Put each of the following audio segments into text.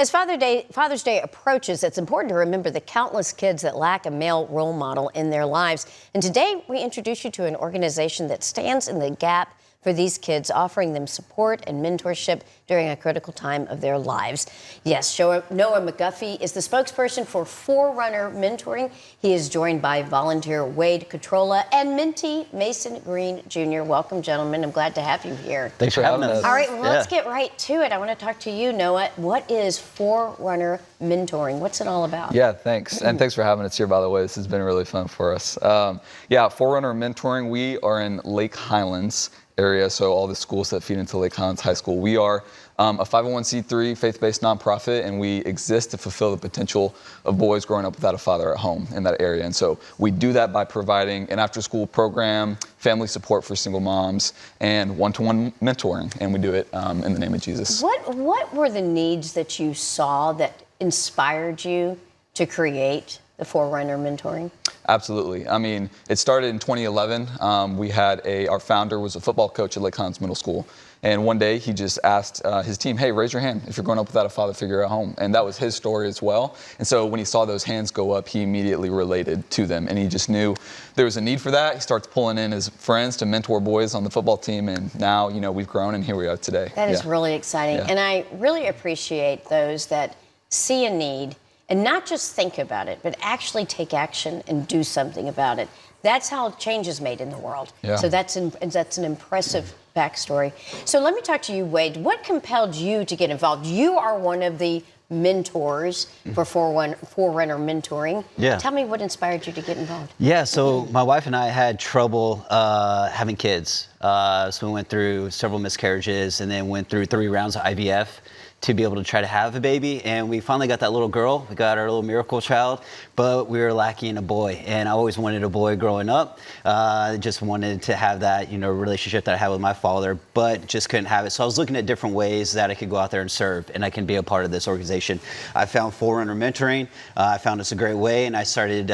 As Father's Day approaches, it's important to remember the countless kids that lack a male role model in their lives. And today, we introduce you to an organization that stands in the gap for these kids, offering them support and mentorship during a critical time of their lives. Yes, Noah McGuffey is the spokesperson for Forerunner Mentoring. He is joined by volunteer Wade Catrola and mentee Mason Green Jr. Welcome, gentlemen. I'm glad to have you here. Thanks for having us. All right, well, let's get right to it. I want to talk to you, Noah. What is Forerunner Mentoring? What's it all about? Yeah, thanks. And thanks for having us here, by the way. This has been really fun for us. Forerunner Mentoring, we are in Lake Highlands area, so all the schools that feed into Lake Highlands High School. We are a 501c3 faith-based nonprofit, and we exist to fulfill the potential of boys growing up without a father at home in that area. And so we do that by providing an after-school program, family support for single moms, and one-to-one mentoring. And we do it in the name of Jesus. What were the needs that you saw that inspired you to create the Forerunner Mentoring? Absolutely. I mean, it started in 2011. We had our founder was a football coach at Lake Highlands Middle School. And one day he just asked his team, hey, raise your hand if you're growing up without a father figure at home. And that was his story as well. And so when he saw those hands go up, he immediately related to them. And he just knew there was a need for that. He starts pulling in his friends to mentor boys on the football team. And now, we've grown and here we are today. That is really exciting. Yeah. And I really appreciate those that see a need and not just think about it, but actually take action and do something about it. That's how change is made in the world. Yeah. So that's an impressive backstory. So let me talk to you, Wade. What compelled you to get involved? You are one of the mentors for Forerunner Mentoring. Yeah. Tell me what inspired you to get involved. Yeah, so my wife and I had trouble having kids. So we went through several miscarriages and then went through 3 rounds of IVF to be able to try to have a baby. And we finally got that little girl. We got our little miracle child, but we were lacking a boy. And I always wanted a boy growing up. Just wanted to have that, relationship that I had with my father, but just couldn't have it. So I was looking at different ways that I could go out there and serve, and I can be a part of this organization. I found Forerunner Mentoring. I found it's a great way, and I started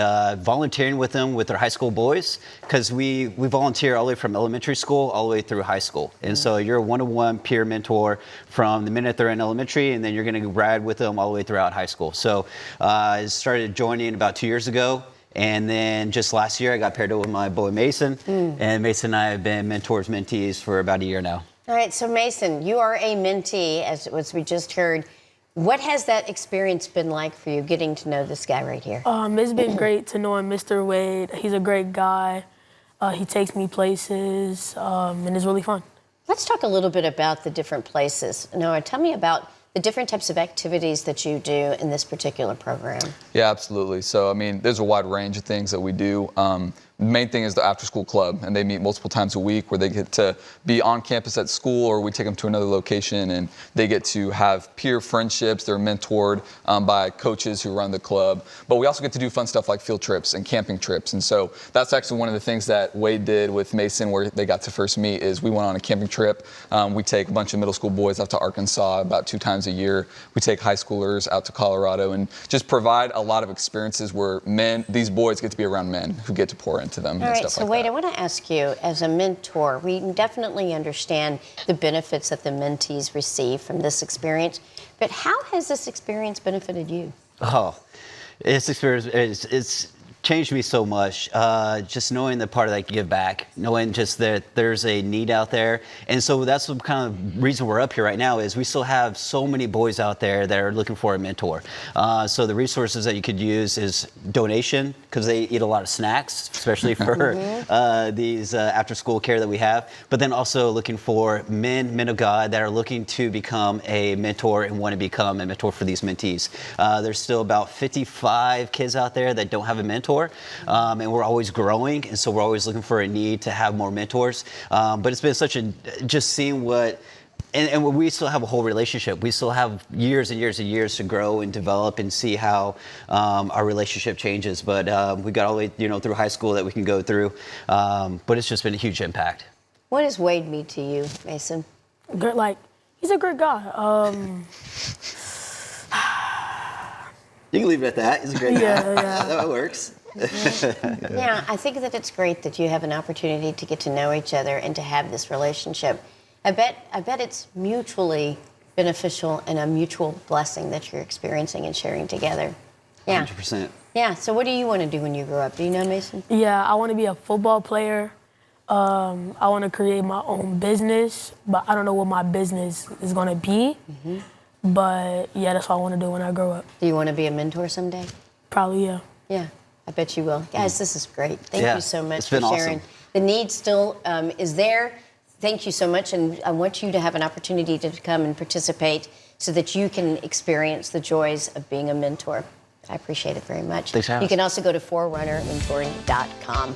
volunteering with them with their high school boys, because we volunteer all the way from elementary school all the way through high school. And so you're a one-on-one peer mentor from the minute they're in elementary, and then you're going to ride with them all the way throughout high school. So I started joining about 2 years ago. And then just last year, I got paired up with my boy Mason. And Mason and I have been mentors, mentees for about a year now. All right, so Mason, you are a mentee, as we just heard. What has that experience been like for you, getting to know this guy right here? It's been great to know Mr. Wade. He's a great guy. He takes me places, and it's really fun. Let's talk a little bit about the different places. Noah, tell me about the different types of activities that you do in this particular program. Yeah, absolutely. So, there's a wide range of things that we do. The main thing is the after-school club, and they meet multiple times a week where they get to be on campus at school, or we take them to another location, and they get to have peer friendships. They're mentored by coaches who run the club. But we also get to do fun stuff like field trips and camping trips. And so that's actually one of the things that Wade did with Mason, where they got to first meet, is we went on a camping trip. We take a bunch of middle school boys out to Arkansas about 2 times a year. We take high schoolers out to Colorado and just provide a lot of experiences where these boys get to be around men who get to pour into them. All right, so Wade, I want to ask you, as a mentor, we definitely understand the benefits that the mentees receive from this experience, but how has this experience benefited you? Oh, this experience, it's changed me so much. Just knowing the part that I can give back, knowing just that there's a need out there. And so that's the kind of reason we're up here right now, is we still have so many boys out there that are looking for a mentor. So the resources that you could use is donation, because they eat a lot of snacks, especially for these after school care that we have. But then also looking for men of God that are looking to become a mentor and want to become a mentor for these mentees. There's still about 55 kids out there that don't have a mentor. And we're always growing, and so we're always looking for a need to have more mentors. But it's been just seeing what, and we still have a whole relationship. We still have years and years and years to grow and develop and see how our relationship changes. But we got all the way, through high school that we can go through. But it's just been a huge impact. What does Wade mean to you, Mason? He's a great guy. You can leave it at that. He's a great guy. Yeah. That works. Yeah, I think that it's great that you have an opportunity to get to know each other and to have this relationship. I bet it's mutually beneficial and a mutual blessing that you're experiencing and sharing together. Yeah. 100%. Yeah. So what do you want to do when you grow up? Do you know, Mason? Yeah, I want to be a football player. I want to create my own business, but I don't know what my business is going to be. But yeah, that's what I want to do when I grow up. Do you want to be a mentor someday? Probably, yeah. Yeah, I bet you will. Guys, this is great. Thank Yeah, you so much it's for been sharing. awesome. The need still is there. Thank you so much, and I want you to have an opportunity to come and participate so that you can experience the joys of being a mentor. I appreciate it very much. Thanks for having You us. can also go to forerunnermentoring.com.